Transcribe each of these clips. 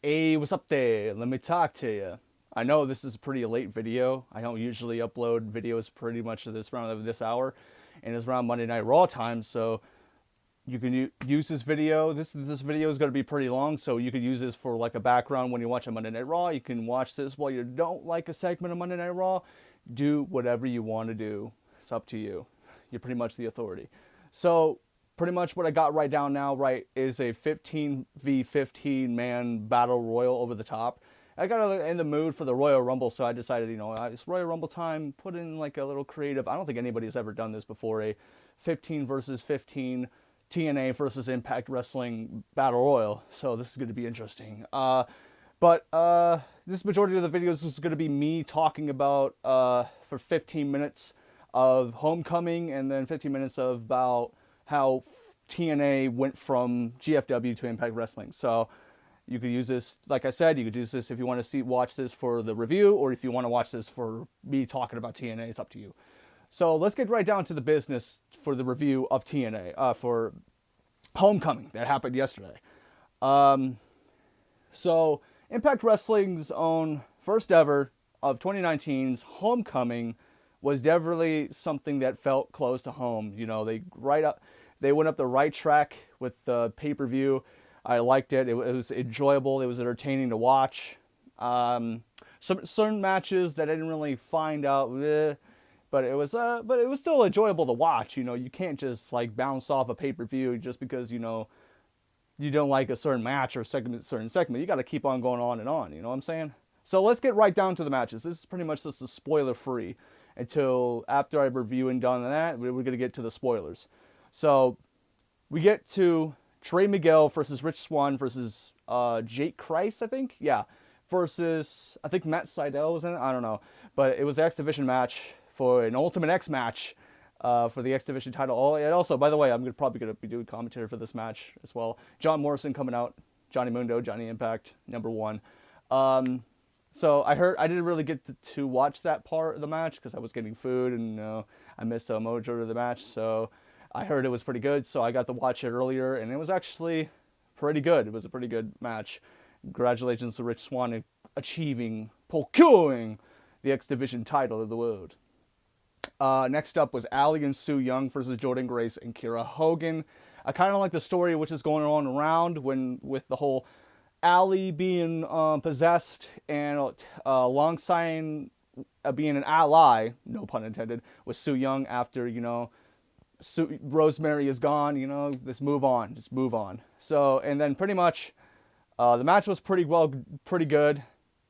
Hey, what's up there? Let me talk to you. I know this is a pretty late video. I don't usually upload videos pretty much at this around this hour, and it's around Monday Night Raw time. So you can use this video. This video is going to be pretty long, so you could use this for like a background when you watch a Monday Night Raw. You can watch this while you don't like a segment of Monday Night Raw. Do whatever you want to do. It's up to you. You're pretty much the authority. So pretty much what I got right down now, right, is a 15v15 man battle royal over the top. I got in the mood for the Royal Rumble, so I decided, it's Royal Rumble time. Put in like a little creative. I don't think anybody's ever done this before. A 15 versus 15 TNA versus Impact Wrestling battle royal. So this is going to be interesting. But this majority of the videos is going to be me talking about for 15 minutes of Homecoming, and then 15 minutes of about how TNA went from GFW to Impact Wrestling. So you could use this, like I said, you could use this if you want to watch this for the review, or if you want to watch this for me talking about TNA. It's up to you. So let's get right down to the business for the review of TNA for Homecoming that happened yesterday. So Impact Wrestling's own first ever of 2019's Homecoming was definitely something that felt close to home. They went up the right track with the pay-per-view. I liked it. It was enjoyable. It was entertaining to watch. Some certain matches that I didn't really find out, but it was still enjoyable to watch. You can't just like bounce off a pay-per-view just because you don't like a certain match or certain segment. You got to keep on going on and on. You know what I'm saying? So let's get right down to the matches. This is pretty much just a spoiler-free until after I review and done that. We're going to get to the spoilers. So we get to Trey Miguel versus Rich Swann versus Jake Christ, I think. Yeah. Versus, I think Matt Sydal was in it. I don't know. But it was the X Division match for an Ultimate X match for the X Division title. Oh, and also, by the way, I'm probably going to be doing commentary for this match as well. John Morrison coming out. Johnny Mundo, Johnny Impact, #1. So I didn't really get to watch that part of the match because I was getting food and I missed the mojo of the match. So I heard it was pretty good, so I got to watch it earlier, and it was actually pretty good. It was a pretty good match. Congratulations to Rich Swann procuring the X Division title of the world. Next up was Allie and Su Yung versus Jordynne Grace and Kiera Hogan. I kind of like the story which is going on around with the whole Allie being possessed and alongside being an ally, no pun intended, with Su Yung after, Rosemary is gone, just move on. So, and then pretty much the match was pretty good,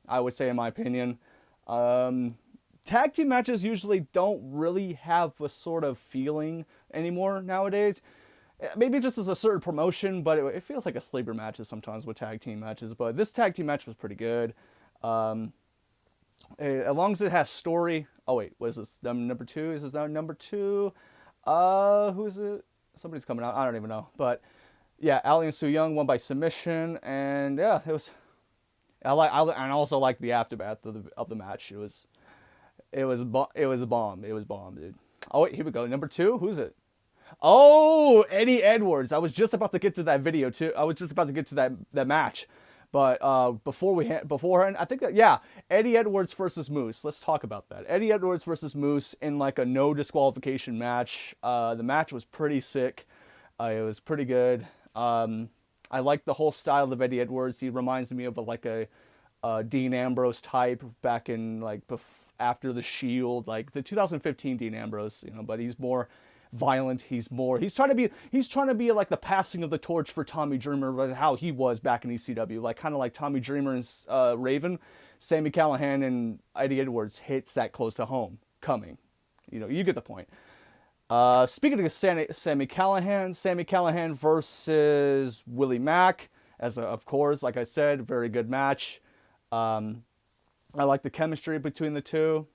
I would say, in my opinion. Tag team matches usually don't really have a sort of feeling anymore nowadays. Maybe just as a certain promotion, but it feels like a sleeper matches sometimes with tag team matches. But this tag team match was pretty good. As long as it has story. Oh wait, was this number 2? Is this number 2? Who is it? Somebody's coming out. I don't even know. But yeah, Allie and Su Yung won by submission, and yeah, it was. I also like the aftermath of the match. It was a bomb. It was bomb, dude. Oh wait, here we go. Number 2. Who's it? Oh, Eddie Edwards. I was just about to get to that video too. I was just about to get to that match. But beforehand, I think that, yeah, Eddie Edwards versus Moose. Let's talk about that. Eddie Edwards versus Moose in like a no disqualification match. The match was pretty sick. It was pretty good. I like the whole style of Eddie Edwards. He reminds me of a Dean Ambrose type back in like after the Shield, like the 2015 Dean Ambrose. But he's more violent. He's trying to be like the passing of the torch for Tommy Dreamer, like how he was back in ECW, like kind of like Tommy Dreamer and Raven. Sami Callihan and Eddie Edwards hits that close to home coming. You get the point. Speaking of Sami Callihan versus Willie Mack, of course, like I said, very good match. I like the chemistry between the two.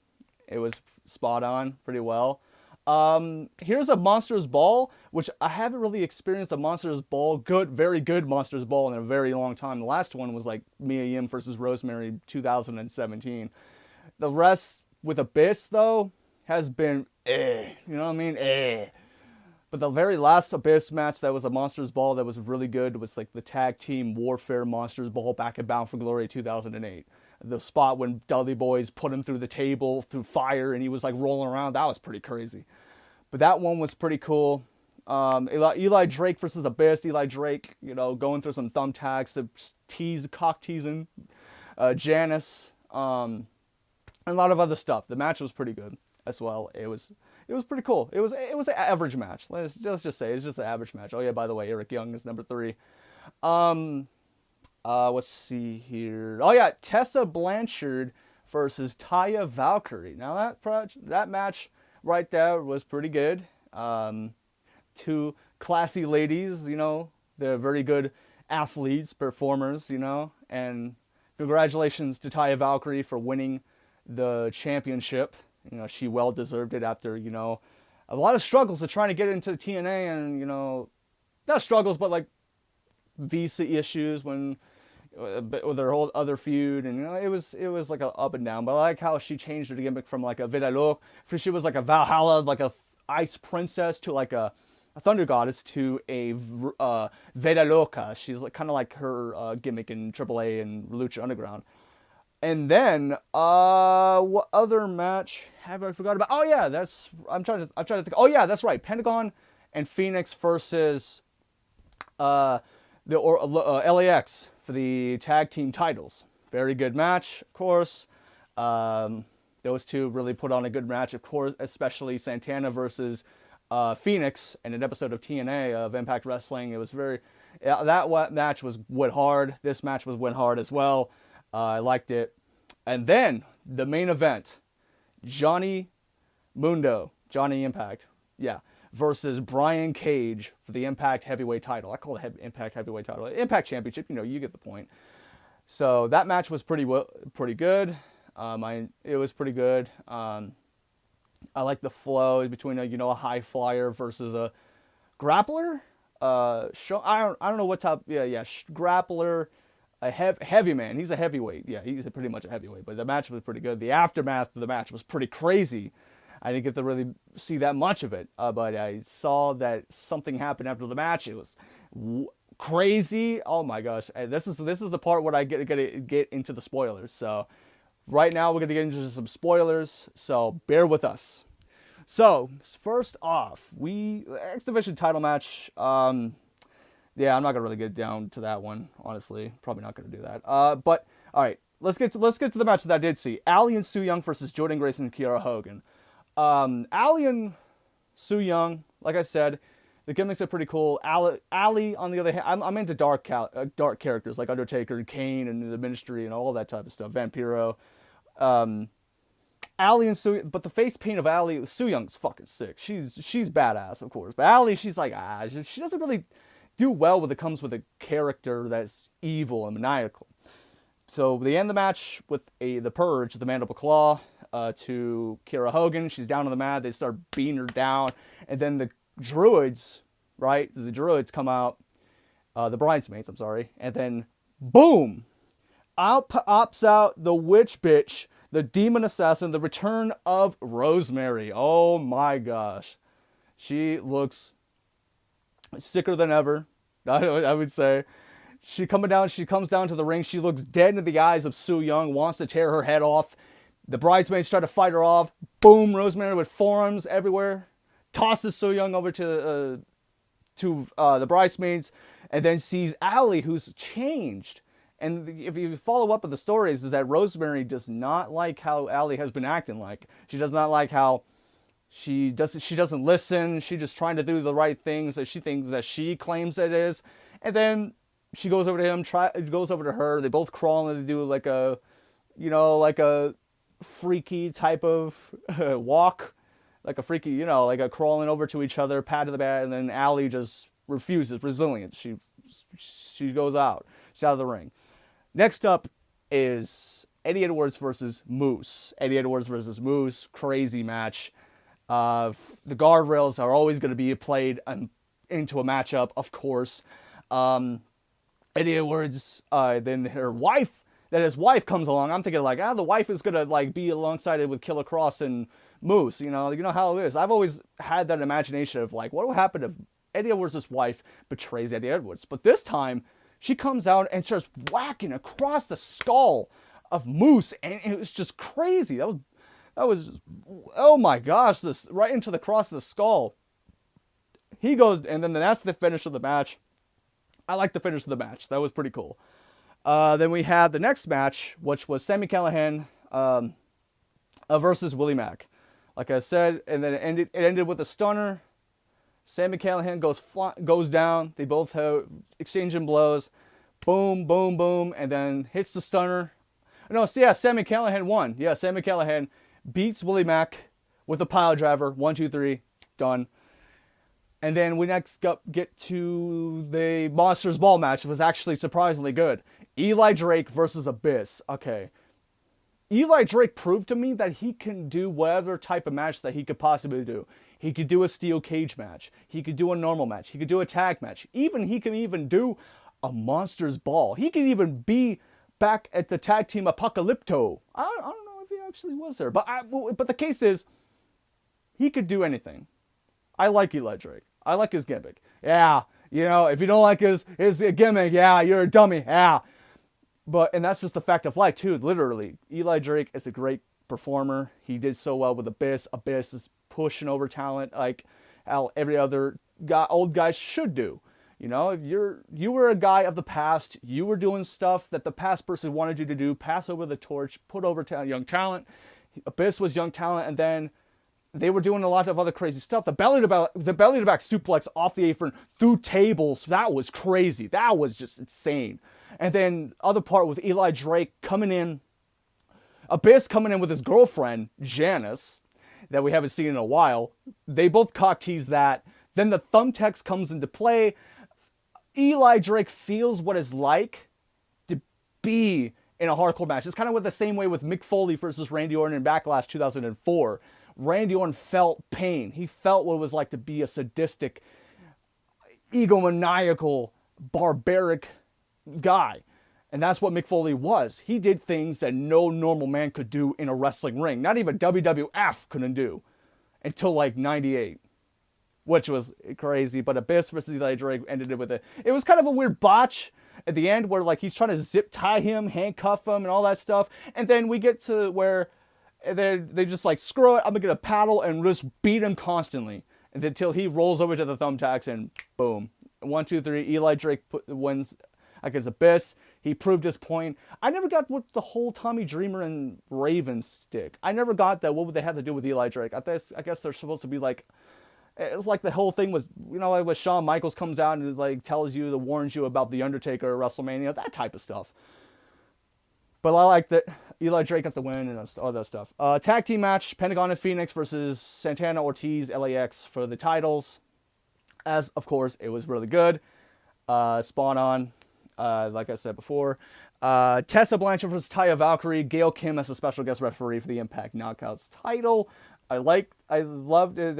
It was spot on pretty well. Here's a Monsters Ball, which I haven't really experienced a Monsters Ball, very good Monsters Ball in a very long time. The last one was like Mia Yim versus Rosemary 2017. The rest with Abyss, though, has been you know what I mean? But the very last Abyss match that was a Monsters Ball that was really good was like the Tag Team Warfare Monsters Ball back at Bound for Glory 2008. The spot when Dudley Boys put him through the table, through fire, and he was like rolling around. That was pretty crazy. But that one was pretty cool. Eli Drake versus Abyss. Eli Drake, going through some thumbtacks to cock teasing Janice, and a lot of other stuff. The match was pretty good as well. It was pretty cool. It was an average match. Let's just say it's just an average match. Oh yeah, by the way, Eric Young is number 3. Let's see here. Oh yeah, Tessa Blanchard versus Taya Valkyrie. Now that match right there was pretty good. Two classy ladies, they're very good athletes, performers, and congratulations to Taya Valkyrie for winning the championship. She well deserved it after, a lot of struggles of trying to get into TNA and, not struggles, but like visa issues with their whole other feud. And, it was like a up and down, but I like how she changed her gimmick from like a Vidalok, for she was like a Valhalla, like a ice princess, to like a Thunder Goddess, to a Veda Loca. She's like kind of like her gimmick in AAA and Lucha Underground. And then what other match have I forgot about? Oh yeah, I'm trying to think. Oh yeah, that's right. Pentagon and Phoenix versus the LAX for the tag team titles. Very good match, of course. Those two really put on a good match, of course, especially Santana versus Phoenix in an episode of TNA of Impact Wrestling. It was that match went hard. This match went hard as well. I liked it. And then the main event, Johnny Impact, versus Brian Cage for the Impact Heavyweight title. I call it Impact Heavyweight title. Impact Championship, you get the point. So that match was pretty good. It was pretty good. I like the flow between a high flyer versus a grappler. I don't know what type. Grappler, a heavy man. He's a heavyweight. Yeah, he's pretty much a heavyweight. But the match was pretty good. The aftermath of the match was pretty crazy. I didn't get to really see that much of it, but I saw that something happened after the match. It was crazy. Oh my gosh! And this is the part where I get into the spoilers. So right now we're gonna get into some spoilers. So bear with us. So first off, X Division title match. Yeah, I'm not gonna really get down to that one, honestly. Probably not gonna do that. But all right, let's get to the match that I did see. Allie and Su Yung versus Jordan Grace and Kiera Hogan. Allie and Su Yung, like I said, the gimmicks are pretty cool. Allie, on the other hand, I'm into dark characters like Undertaker, Kane, and the Ministry, and all that type of stuff. Vampiro. Allie and Su, but the face paint of Allie, Su Young's fucking sick. She's badass, of course. But Allie, she's like, she doesn't really do well when it comes with a character that's evil and maniacal. So they end the match with the Purge, the Mandible Claw, to Kiera Hogan. She's down on the mat. They start beating her down. And then the Druids, right? The Druids come out. The Bridesmaids, I'm sorry. And then, boom! Pops out the Witch Bitch, the Demon Assassin, the return of Rosemary. Oh my gosh. She looks sicker than ever, I would say. She comes down to the ring. She looks dead in the eyes of Su Yung, wants to tear her head off. The Bridesmaids try to fight her off. Boom, Rosemary with forearms everywhere. Tosses Su Yung over to the Bridesmaids, and then sees Allie, who's changed. And if you follow up with the stories, is that Rosemary does not like how Allie has been acting like. She does not like how she doesn't listen. She's just trying to do the right things that she thinks that she claims it is. And then she goes over to him, goes over to her. They both crawl and they do like a freaky type of walk. Like a freaky, like a crawling over to each other, pat to the back, and then Allie just refuses, resilient. She goes out. She's out of the ring. Next up is Eddie Edwards versus Moose. Eddie Edwards versus Moose, crazy match. The guardrails are always going to be played into a matchup, of course. Eddie Edwards, then his wife comes along. I'm thinking the wife is going to be alongside it with Killer Cross and Moose, you know how it is. I've always had that imagination of like, what would happen if Eddie Edwards' wife betrays Eddie Edwards? But this time, she comes out and starts whacking across the skull of Moose, and it was just crazy. That was just, oh my gosh, this right into the cross of the skull. He goes, and then that's the finish of the match. I like the finish of the match. That was pretty cool. Then we had the next match, which was Sami Callihan versus Willie Mack. Like I said, and then it ended with a stunner. Sami Callihan goes down. They both have exchanging blows. Boom, boom, boom, and then hits the stunner. No, yeah, Sami Callihan won. Yeah, Sami Callihan beats Willie Mack with a pile driver. 1, 2, 3, done. And then we next get to the Monsters Ball match. It was actually surprisingly good. Eli Drake versus Abyss. Okay. Eli Drake proved to me that he can do whatever type of match that he could possibly do. He could do a steel cage match. He could do a normal match. He could do a tag match. He can even do a Monsters Ball. He could even be back at the tag team Apocalypto. I don't know if he actually was there. But the case is, he could do anything. I like Eli Drake. I like his gimmick. Yeah, if you don't like his gimmick, yeah, you're a dummy. Yeah. And that's just the fact of life, too, literally. Eli Drake is a great performer. He did so well with Abyss. Abyss is pushing over talent like how every other old guy should do. You were a guy of the past. You were doing stuff that the past person wanted you to do. Pass over the torch, put over young talent. Abyss was young talent, and then they were doing a lot of other crazy stuff. The belly to back suplex off the apron through tables. That was crazy. That was just insane. And then other part with Eli Drake coming in, Abyss coming in with his girlfriend, Janice, that we haven't seen in a while. They both cock tease that. Then the thumbtacks comes into play. Eli Drake feels what it's like to be in a hardcore match. It's kind of with the same way with Mick Foley versus Randy Orton in Backlash 2004. Randy Orton felt pain. He felt what it was like to be a sadistic, egomaniacal, barbaric guy. And that's what Mick Foley was. He did things that no normal man could do in a wrestling ring. Not even WWF couldn't do until like 98. Which was crazy. But Abyss versus Eli Drake ended it with it was kind of a weird botch at the end where like he's trying to zip tie him, handcuff him, and all that stuff. And then we get to where they just like, screw it, I'm going to get a paddle and just beat him constantly. And until he rolls over to the thumbtacks and boom. 1, 2, 3, Eli Drake wins against Abyss. He proved his point. I never got what the whole Tommy Dreamer and Raven stick. I never got that. What would they have to do with Eli Drake? I guess they're supposed to be like, it's like the whole thing was, like when Shawn Michaels comes out and like warns you about the Undertaker at WrestleMania, that type of stuff. But I like that Eli Drake got the win and all that stuff. Tag team match, Pentagon and Phoenix versus Santana, Ortiz, LAX for the titles. As, of course, it was really good. Spawn on, like I said before. Tessa Blanchard versus Taya Valkyrie. Gail Kim as a special guest referee for the Impact Knockouts title. I loved it.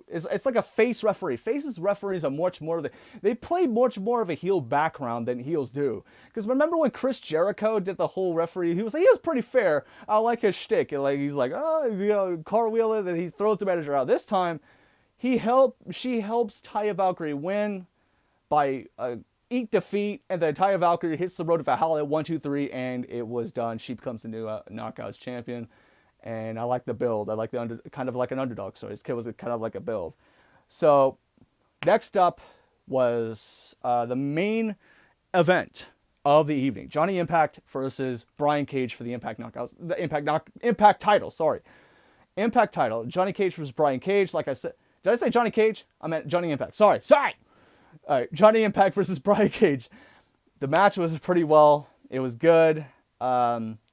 It's like a face referee. Faces referees are they play much more of a heel background than heels do. Because remember when Chris Jericho did the whole referee? He was pretty fair. I like his shtick. He's like, cartwheel it, and he throws the manager out. This time, she helps Taya Valkyrie win by eat defeat, and then Taya Valkyrie hits the road to Valhalla at 1, 2, 3, and it was done. She becomes the new Knockouts champion. And I like the build. I like the kind of like an underdog story. This kid was kind of like a build. So next up was the main event of the evening: Johnny Impact versus Brian Cage for the Impact Knockouts, the Impact title. Sorry, Impact title. Johnny Cage versus Brian Cage. Like I said, did I say Johnny Cage? I meant Johnny Impact. Sorry. All right, Johnny Impact versus Brian Cage. The match was pretty well. It was good.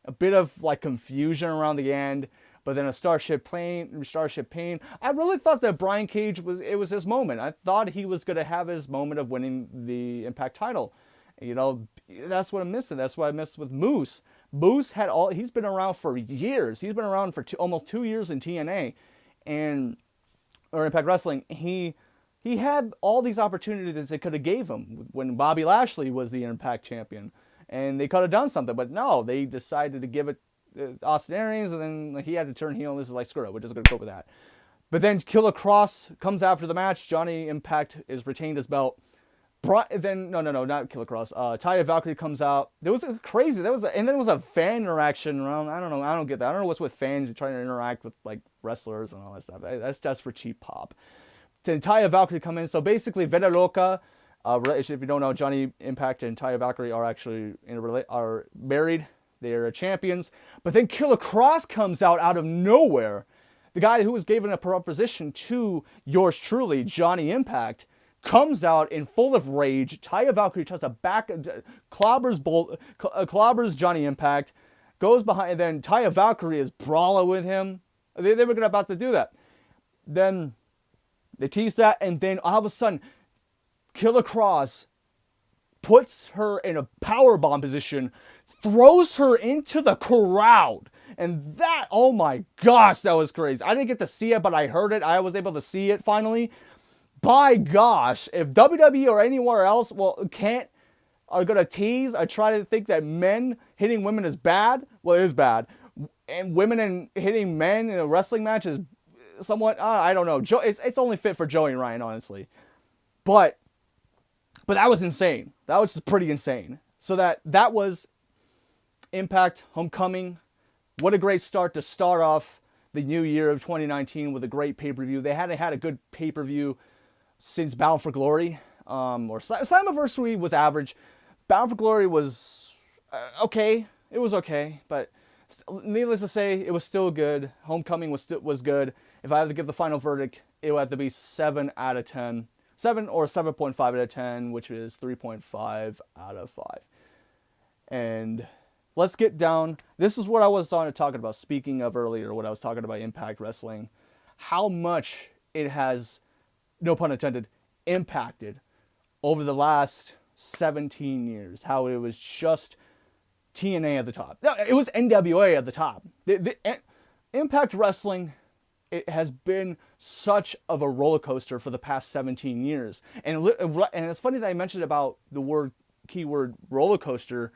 A bit of like confusion around the end, but then a Starship Pain. I really thought that Brian Cage was his moment. I thought he was going to have his moment of winning the Impact title. That's what I'm missing. That's what I missed with Moose. Moose he's been around for years. He's been around for almost 2 years in TNA or Impact Wrestling. He had all these opportunities they could have gave him when Bobby Lashley was the Impact champion. And they could have done something, but no, they decided to give it Austin Aries, and then like, he had to turn heel. And this is like, screw it, we're just gonna go with that. But then Killer Cross comes after the match. Johnny Impact is retained his belt. Then no, not Killer Cross. Taya Valkyrie comes out. There was a crazy. And then there was a fan interaction around. I don't know. I don't get that. I don't know what's with fans trying to interact with like wrestlers and all that stuff. That's just for cheap pop. Then Taya Valkyrie come in. So basically, Vera Loca. If you don't know, Johnny Impact and Taya Valkyrie are actually are married. They are champions. But then Killer Cross comes out of nowhere. The guy who was given a proposition to yours truly, Johnny Impact, comes out in full of rage. Taya Valkyrie tries to clobbers Johnny Impact, goes behind, and then Taya Valkyrie is brawling with him. They were about to do that. Then they tease that, and then all of a sudden, Killer Cross puts her in a powerbomb position, throws her into the crowd. And that, oh my gosh, that was crazy. I didn't get to see it, but I heard it. I was able to see it finally. By gosh, if WWE or anywhere else, are going to tease, I try to think that men hitting women is bad. Well, it is bad. And women hitting men in a wrestling match is somewhat, I don't know. It's only fit for Joey Ryan, honestly. But that was insane. That was just pretty insane. So that was Impact Homecoming. What a great start to start off the new year of 2019 with a great pay-per-view. They hadn't had a good pay-per-view since Bound for Glory. Or Slammiversary was average. Bound for Glory was okay. It was okay, but needless to say, it was still good. Homecoming was good. If I had to give the final verdict, it would have to be 7 out of 10. 7 or 7.5 out of 10, which is 3.5 out of 5. And let's get down. This is what I was talking about, speaking of earlier, what I was talking about Impact Wrestling. How much it has, no pun intended, impacted over the last 17 years. How it was just TNA at the top. No, it was NWA at the top. The Impact Wrestling, it has been such of a roller coaster for the past 17 years. And it's funny that I mentioned about the keyword roller coaster.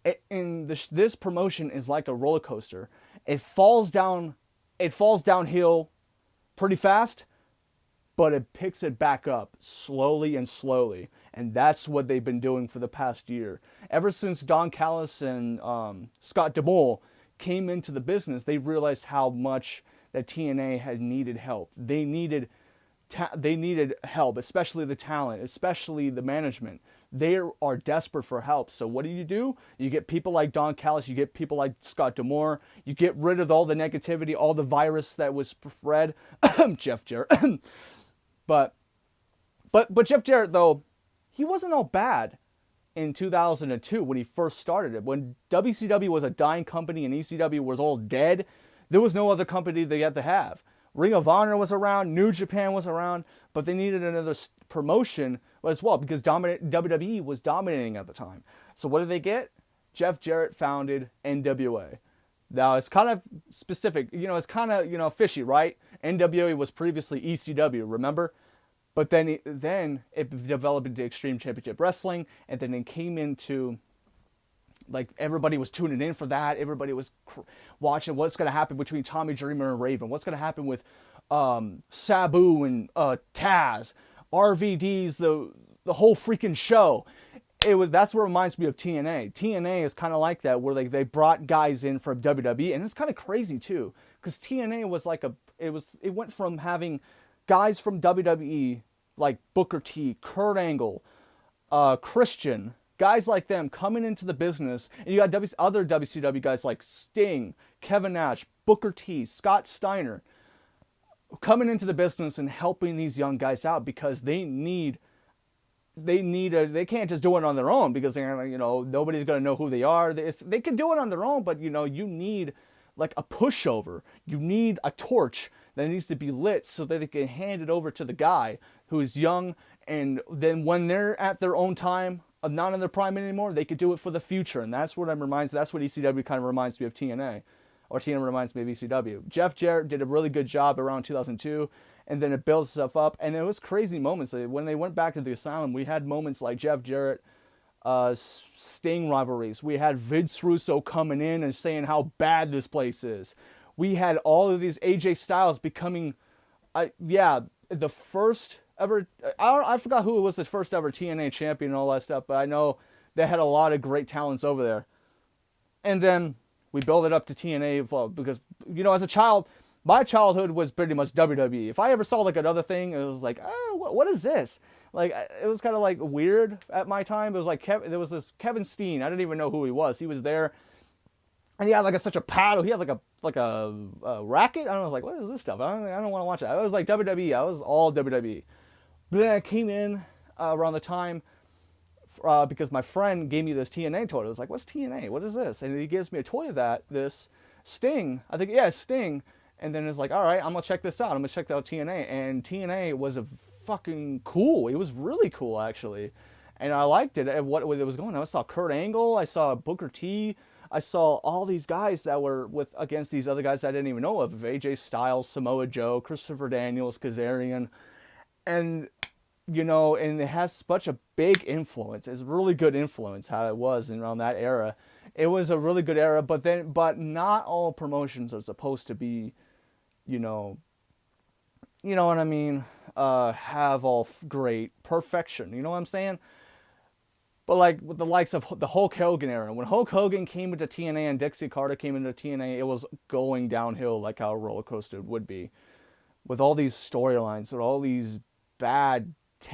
This promotion is like a roller coaster. It falls downhill pretty fast, but it picks it back up slowly and slowly. And that's what they've been doing for the past year. Ever since Don Callis and Scott D'Amore came into the business, they realized how much that TNA had needed help. They needed help, especially the talent, especially the management. They are desperate for help. So what do? You get people like Don Callis, you get people like Scott D'Amore, you get rid of all the negativity, all the virus that was spread. Jeff Jarrett. But Jeff Jarrett, though, he wasn't all bad in 2002 when he first started it. When WCW was a dying company and ECW was all dead, there was no other company they had to have. Ring of Honor was around, New Japan was around, but they needed another promotion as well because WWE was dominating at the time. So what did they get? Jeff Jarrett founded NWA. Now, it's kind of specific. It's kind of, fishy, right? NWA was previously ECW, remember? But then it developed into Extreme Championship Wrestling, and then it came into, like, everybody was tuning in for that. Everybody was watching what's going to happen between Tommy Dreamer and Raven. What's going to happen with Sabu and Taz, RVD's, the whole freaking show. That's what reminds me of TNA. TNA is kind of like that, where they brought guys in from WWE, and it's kind of crazy too, because TNA was like it went from having guys from WWE like Booker T, Kurt Angle, Christian, guys like them coming into the business, and you got other WCW guys like Sting, Kevin Nash, Booker T, Scott Steiner, coming into the business and helping these young guys out because they can't just do it on their own because nobody's going to know who they are. They can do it on their own, but you need like a pushover. You need a torch that needs to be lit so that they can hand it over to the guy who is young, and then when they're at their own time, not in their prime anymore, they could do it for the future. And that's what ECW kind of reminds me of TNA, or TNA reminds me of ECW. Jeff Jarrett did a really good job around 2002. And then it builds stuff up. And it was crazy moments. When they went back to the Asylum, we had moments like Jeff Jarrett Sting rivalries. We had Vince Russo coming in and saying how bad this place is. We had all of these AJ Styles becoming, the first ever. I forgot who was the first ever TNA champion and all that stuff, but I know they had a lot of great talents over there. And then we built it up to TNA because, as a child, my childhood was pretty much WWE. If I ever saw like another thing, it was like, oh, what is this? Like, it was kind of like weird at my time. It was like there was this Kevin Steen. I didn't even know who he was. He was there, and he had like such a paddle. He had like a racket. I was like, what is this stuff? I don't want to watch that. I was like WWE. I was all WWE. But then I came in around the time because my friend gave me this TNA toy. I was like, what's TNA? What is this? And he gives me a toy of this Sting. I think, yeah, Sting. And then it's like, all right, I'm going to check this out. I'm going to check out TNA. And TNA was a fucking cool. It was really cool, actually. And I liked it. And what it was going on. I saw Kurt Angle. I saw Booker T. I saw all these guys that were against these other guys that I didn't even know of. AJ Styles, Samoa Joe, Christopher Daniels, Kazarian. And, and it has such a big influence. It's a really good influence how it was around that era. It was a really good era, but not all promotions are supposed to be, you know what I mean, have all great perfection, you know what I'm saying? But like with the likes of the Hulk Hogan era, when Hulk Hogan came into TNA and Dixie Carter came into TNA, it was going downhill like how a roller coaster would be, with all these storylines, with all these bad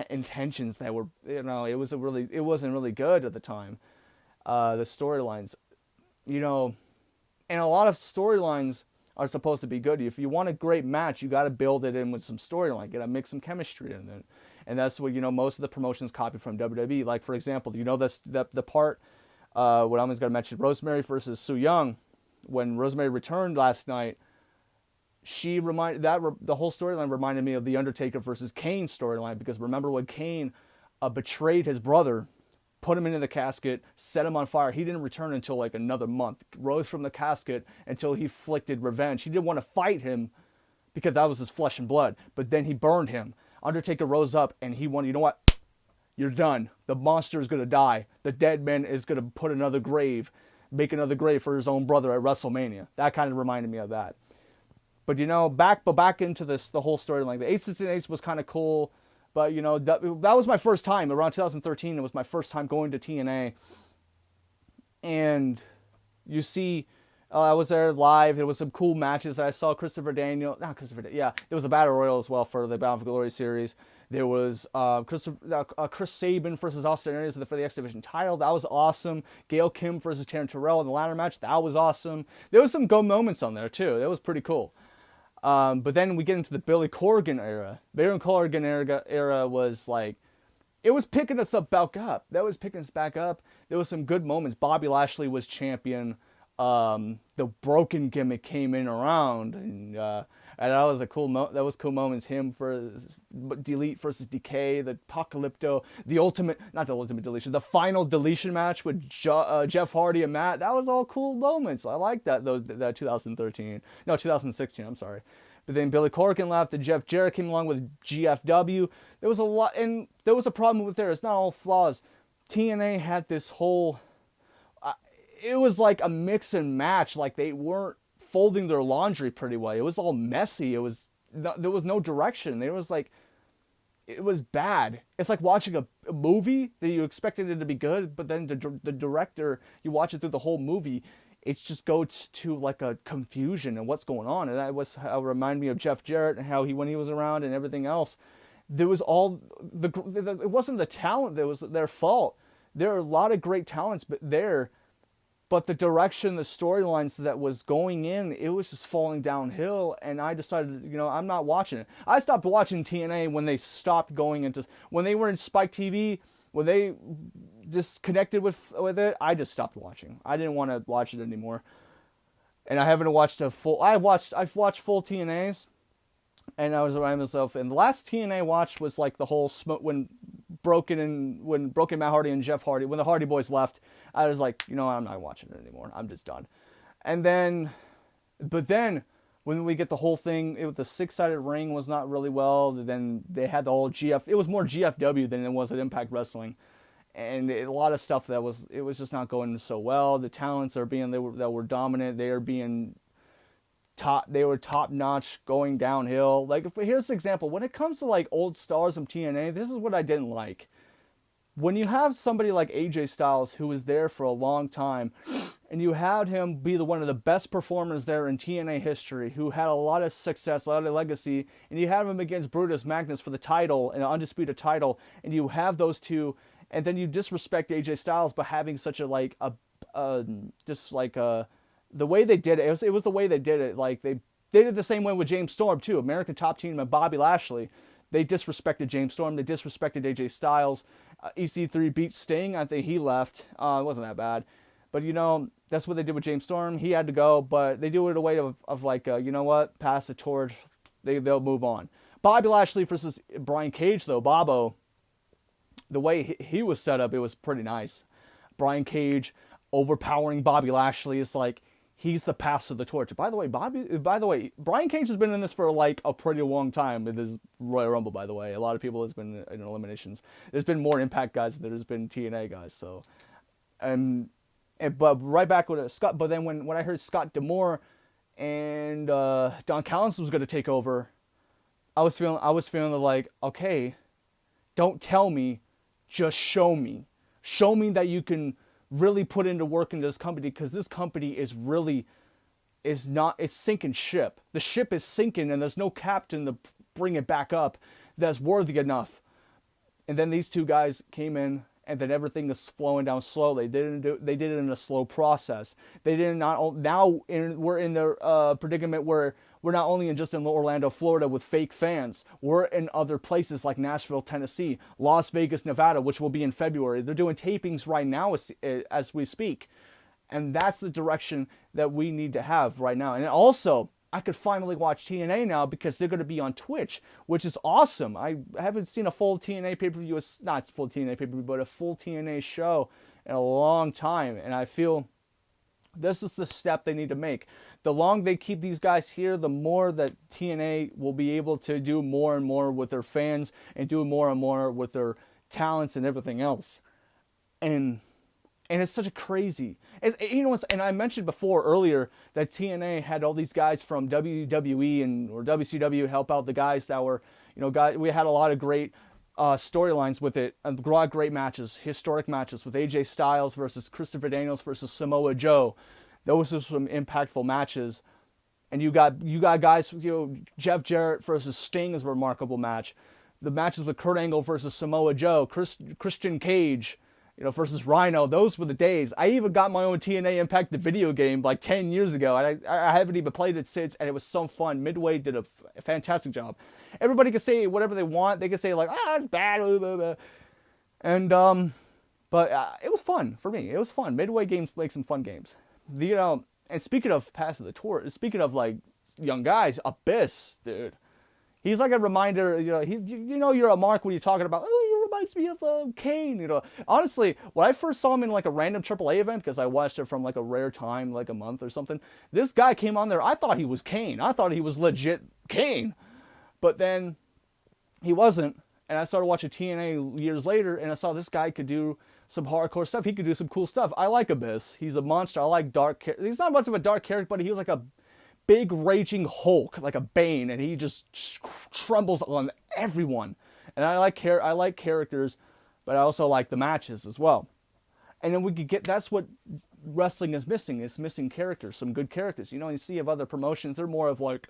intentions that were, it wasn't really good at the time. The storylines, and a lot of storylines are supposed to be good. If you want a great match, you got to build it in with some storyline. You got to mix some chemistry in it. And that's what, most of the promotions copy from WWE. Like, for example, the part, what I'm going to mention, Rosemary versus Su Yung. When Rosemary returned last night, the whole storyline reminded me of the Undertaker versus Kane storyline, because remember when Kane betrayed his brother, put him into the casket, set him on fire. He didn't return until like another month. Rose from the casket until he inflicted revenge. He didn't want to fight him because that was his flesh and blood. But then he burned him. Undertaker rose up and he wanted, you know what? You're done. The monster is going to die. The dead man is going to make another grave for his own brother at WrestleMania. That kind of reminded me of that. But back into the whole storyline. The 868 was kind of cool. But, that was my first time. Around 2013, it was my first time going to TNA. And you see, I was there live. There was some cool matches that I saw. There was a Battle Royal as well for the Bound for Glory series. There was Chris Sabin versus Austin Aries for the X Division title. That was awesome. Gail Kim versus Taryn Terrell in the ladder match. That was awesome. There was some good moments on there, too. That was pretty cool. But then we get into the Billy Corgan era. Billy Corgan era was like, it was picking us back up. That was picking us back up. There was some good moments. Bobby Lashley was champion. The broken gimmick came in around, and that was that was cool moments. Him for Delete versus Decay, the Apocalypto, the final deletion match with Jeff Hardy and Matt. That was all cool moments. I like that 2016. I'm sorry. But then Billy Corgan left, and Jeff Jarrett came along with GFW. There was a lot, and there was a problem with there. It's not all flaws. TNA had this whole. It was like a mix and match. Like they weren't folding their laundry pretty well. It was all messy. There was no direction. It was bad. It's like watching a movie that you expected it to be good, but then the director, you watch it through the whole movie, it just goes to like a confusion and what's going on. And that was how it reminded me of Jeff Jarrett and how when he was around and everything else. There was it wasn't the talent that was their fault. There are a lot of great talents, but the direction, the storylines that was going in, it was just falling downhill, and I decided, I'm not watching it. I stopped watching TNA when they stopped when they were in Spike TV, when they disconnected with it, I just stopped watching. I didn't want to watch it anymore. And I haven't watched I've watched full TNAs, and I was reminding myself, and the last TNA watch was like the whole smoke, when Broken Matt Hardy and Jeff Hardy, when the Hardy Boys left, I was like, I'm not watching it anymore. I'm just done. But then when we get the whole thing, the 6-sided ring was not really well. Then they had the whole it was more GFW than it was at Impact Wrestling. and a lot of stuff that was just not going so well. The talents that were dominant. They were top notch going downhill. Like, here's an example. When it comes to like old stars from TNA, this is what I didn't like. When you have somebody like AJ Styles, who was there for a long time, and you had him be one of the best performers there in TNA history, who had a lot of success, a lot of legacy, and you have him against Brutus Magnus for the title, an undisputed title, and you have those two, and then you disrespect AJ Styles by having such a the way they did it. It was the way they did it. Like, they did it the same way with James Storm too. American Top Team and Bobby Lashley. They disrespected James Storm. They disrespected AJ Styles. EC3 beat Sting. I think he left. It wasn't that bad. But, that's what they did with James Storm. He had to go, but they do it in a way of like, you know what? Pass the torch. They'll move on. Bobby Lashley versus Brian Cage, though. Bobo, the way he was set up, it was pretty nice. Brian Cage overpowering Bobby Lashley. It's like, he's the pass of the torch. By the way, Brian Cage has been in this for like a pretty long time with his Royal Rumble, by the way. A lot of people has been in eliminations. There's been more Impact guys than there's been TNA guys. So, but right back with Scott. But then when I heard Scott D'Amore and Don Callis was going to take over, I was feeling like, okay, don't tell me, just show me. Show me that you can really put into work into this company, because this company it's sinking ship. The ship is sinking, and there's no captain to bring it back up that's worthy enough. And then these two guys came in, and then everything is flowing down slowly. They did it in a slow process. They did not. Now we're in the predicament where we're not only just in Orlando, Florida with fake fans. We're in other places like Nashville, Tennessee, Las Vegas, Nevada, which will be in February. They're doing tapings right now as we speak. And that's the direction that we need to have right now. And also, I could finally watch TNA now because they're going to be on Twitch, which is awesome. I haven't seen a full TNA pay-per-view, not full TNA pay-per-view, but a full TNA show in a long time. And I feel this is the step they need to make. The longer they keep these guys here, the more that TNA will be able to do more and more with their fans and do more and more with their talents and everything else. And it's such a crazy, and I mentioned before earlier that TNA had all these guys from WWE or WCW help out the guys that were, we had a lot of great storylines with it, and a lot of great matches, historic matches with AJ Styles versus Christopher Daniels versus Samoa Joe. Those are some impactful matches. And you got guys, Jeff Jarrett versus Sting is a remarkable match. The matches with Kurt Angle versus Samoa Joe, Christian Cage, versus Rhino. Those were the days. I even got my own TNA Impact the video game like 10 years ago. And I haven't even played it since, and it was so fun. Midway did a fantastic job. Everybody can say whatever they want. They can say like, it's bad, blah, blah, blah. And but it was fun for me. It was fun. Midway games make some fun games. And speaking of passing the torch, speaking of like young guys, Abyss, dude. He's like a reminder, you're a mark when you're talking about, he reminds me of Kane, Honestly, when I first saw him in like a random AAA event, because I watched it from like a rare time, like a month or something, this guy came on there, I thought he was Kane. I thought he was legit Kane. But then he wasn't, and I started watching TNA years later, and I saw this guy could do some hardcore stuff. He could do some cool stuff. I like Abyss. He's a monster. I like dark. He's not much of a dark character, but he was like a big raging Hulk, like a Bane, and he just trembles on everyone. And I like characters, but I also like the matches as well. And then we could get, that's what wrestling is missing. It's missing characters, some good characters. You see of other promotions, they're more of like,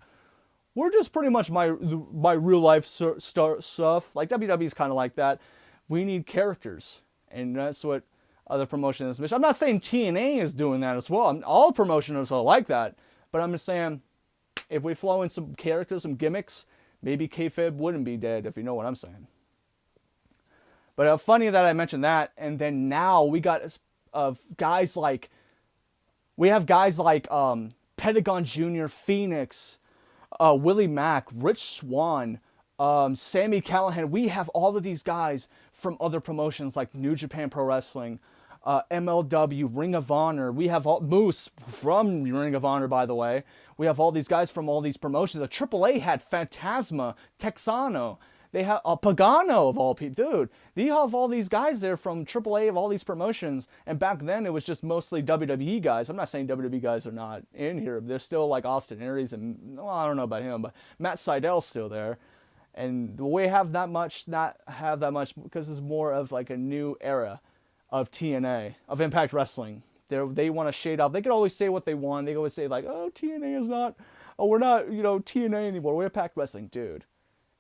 we're just pretty much my real life stuff. Like WWE's kind of like that. We need characters. And that's what other promotions miss. I'm not saying TNA is doing that as well. All promotions are like that. But I'm just saying, if we flow in some characters, some gimmicks, maybe kayfabe wouldn't be dead, if you know what I'm saying. But funny that I mentioned that. And then now we got guys like Pentagon Jr., Phoenix, Willie Mack, Rich Swann, Sami Callihan. We have all of these guys from other promotions like New Japan Pro Wrestling, MLW, Ring of Honor. We have Moose from Ring of Honor, by the way. We have all these guys from all these promotions. The AAA had Phantasma, Texano. They have Pagano of all people, dude. They have all these guys there from AAA of all these promotions, and back then it was just mostly WWE guys. I'm not saying WWE guys are not in here. They're still like Austin Aries and well, I don't know about him, but Matt Seidel's still there. And we have that much, not have that much because it's more of like a new era of TNA, of Impact Wrestling. They want to shade off. They could always say what they want. They always say like, oh, TNA is not, oh, we're not, TNA anymore. We're Impact Wrestling, dude.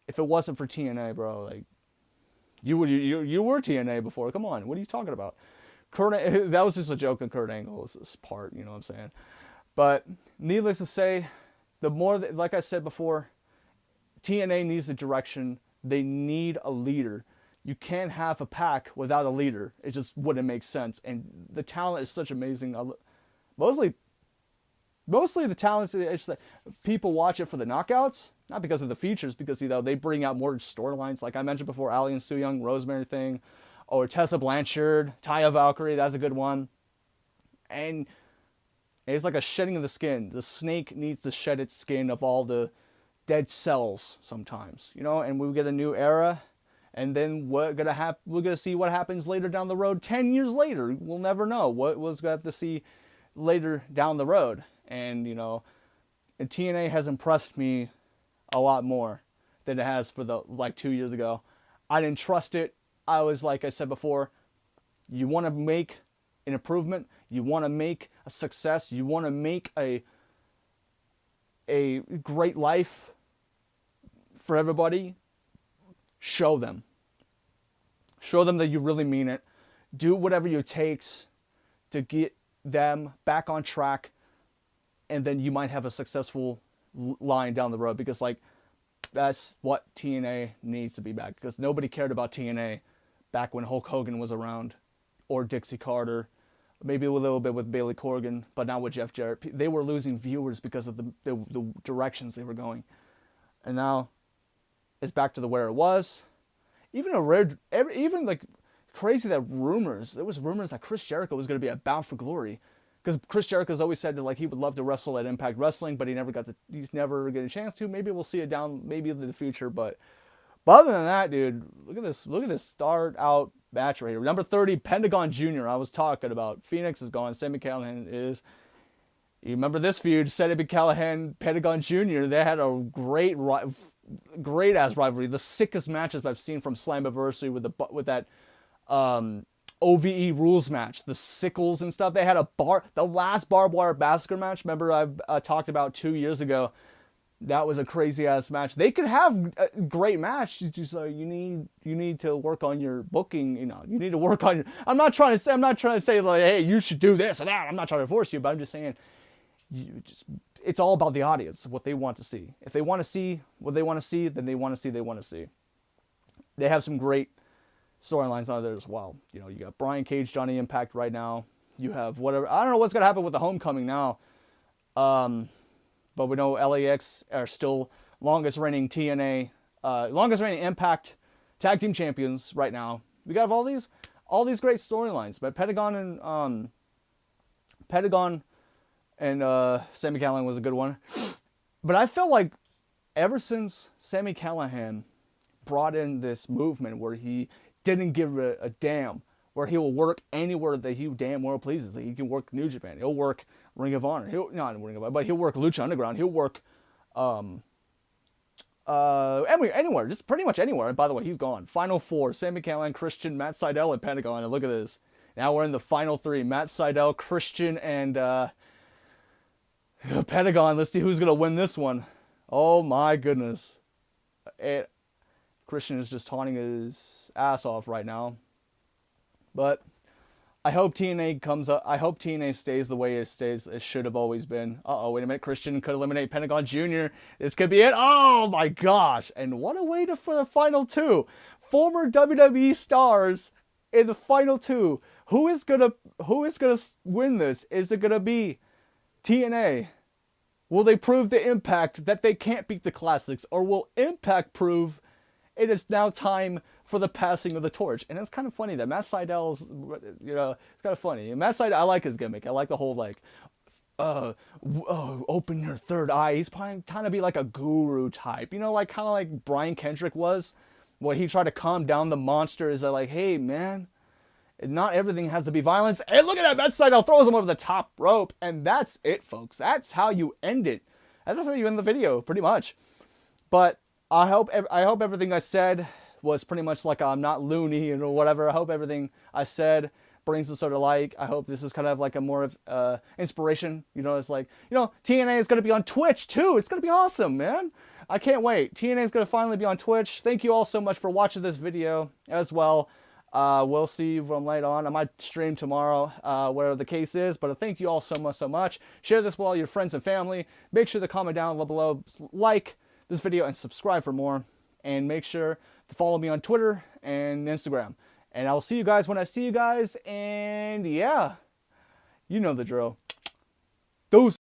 If it wasn't for TNA, bro, like, you were TNA before. Come on, what are you talking about? That was just a joke on Kurt Angle's part, you know what I'm saying? But needless to say, the more, like I said before, TNA needs a direction. They need a leader. You can't have a pack without a leader. It just wouldn't make sense. And the talent is such amazing. Mostly the talent is that people watch it for the knockouts, not because of the features, because they bring out more storylines. Like I mentioned before, Ali and Su Yung, Rosemary thing, or Tessa Blanchard, Taya Valkyrie. That's a good one. And it's like a shedding of the skin. The snake needs to shed its skin of all the dead cells sometimes, and we get a new era, and then we're gonna see what happens later down the road. 10 years later, we'll never know what was gonna have to see later down the road. And and TNA has impressed me a lot more than it has for 2 years ago. I didn't trust it. I was, like I said before, you want to make an improvement, you want to make a success, you want to make a great life for everybody. Show them that you really mean it. Do whatever it takes to get them back on track, and then you might have a successful line down the road, because that's what TNA needs to be back, because nobody cared about TNA back when Hulk Hogan was around, or Dixie Carter, maybe a little bit with Bailey Corgan, but not with Jeff Jarrett. They were losing viewers because of the directions they were going. And now it's back to where it was. Even crazy that there was rumors that Chris Jericho was going to be at Bound for Glory, because Chris Jericho's always said that he would love to wrestle at Impact Wrestling, but he's never get a chance to. Maybe we'll see it maybe in the future, but other than that, dude, look at this start out match right here. Number 30, Pentagon Jr. I was talking about. Phoenix is gone. Sami Callihan is. You remember this feud? Sami Callihan, Pentagon Jr. They had a great ass rivalry. The sickest matches I've seen from Slammiversary with that OVE rules match. The sickles and stuff. They had the last barbed wire massacre match. Remember I talked about 2 years ago. That was a crazy ass match. They could have a great match. It's just you need to work on your booking. You need to work on your. I'm not trying to say like, hey, you should do this or that. I'm not trying to force you, but I'm just saying, it's all about the audience, what they want to see. If they want to see what they want to see, then they want to see. They have some great storylines out there as well. You got Brian Cage, Johnny Impact right now. You have whatever. I don't know what's gonna happen with the Homecoming now. But we know LAX are still longest reigning Impact Tag Team Champions right now. We got all these great storylines. But Pentagon and Sami Callihan was a good one. But I felt like ever since Sami Callihan brought in this movement where he didn't give a damn, where he will work anywhere that he damn well pleases. He can work New Japan. He'll work Ring of Honor. Not Ring of Honor, but he'll work Lucha Underground. He'll work anywhere, just pretty much anywhere. And by the way, he's gone. Final four: Sami Callihan, Christian, Matt Sydal, and Pentagon. And look at this. Now we're in the final three: Matt Sydal, Christian, and Pentagon. Let's see who's gonna win this one. Oh my goodness! Christian is just taunting his ass off right now. But I hope TNA comes up. I hope TNA stays the way it stays. It should have always been. Wait a minute. Christian could eliminate Pentagon Jr. This could be it. Oh my gosh. And what a way for the final two. Former WWE stars in the final two. Who is gonna win this? Is it gonna be TNA? Will they prove to Impact that they can't beat the Classics? Or will Impact prove it is now time for the passing of the torch? And it's kind of funny that Matt Seidel's, it's kind of funny. Matt Seidel, I like his gimmick. I like the whole open your third eye. He's probably trying to be like a guru type, kind of like Brian Kendrick was. What he tried to calm down the monster is like, hey man, not everything has to be violence. And look at that, Matt Sydal throws him over the top rope, and that's it, folks. That's how you end it. That's how you end the video, pretty much. But I hope everything I said was pretty much like I'm not loony or whatever. I hope everything I said brings the sort of like. I hope this is kind of like a more of inspiration. You know, it's like, you know, TNA is going to be on Twitch too. It's going to be awesome, man. I can't wait. TNA is going to finally be on Twitch. Thank you all so much for watching this video as well. We'll see you from later on. I might stream tomorrow, whatever the case is. But thank you all so much. Share this with all your friends and family. Make sure to comment down below, like this video, and subscribe for more. And make sure to follow me on Twitter and Instagram. And I'll see you guys when I see you guys. And yeah, you know the drill. Deuce.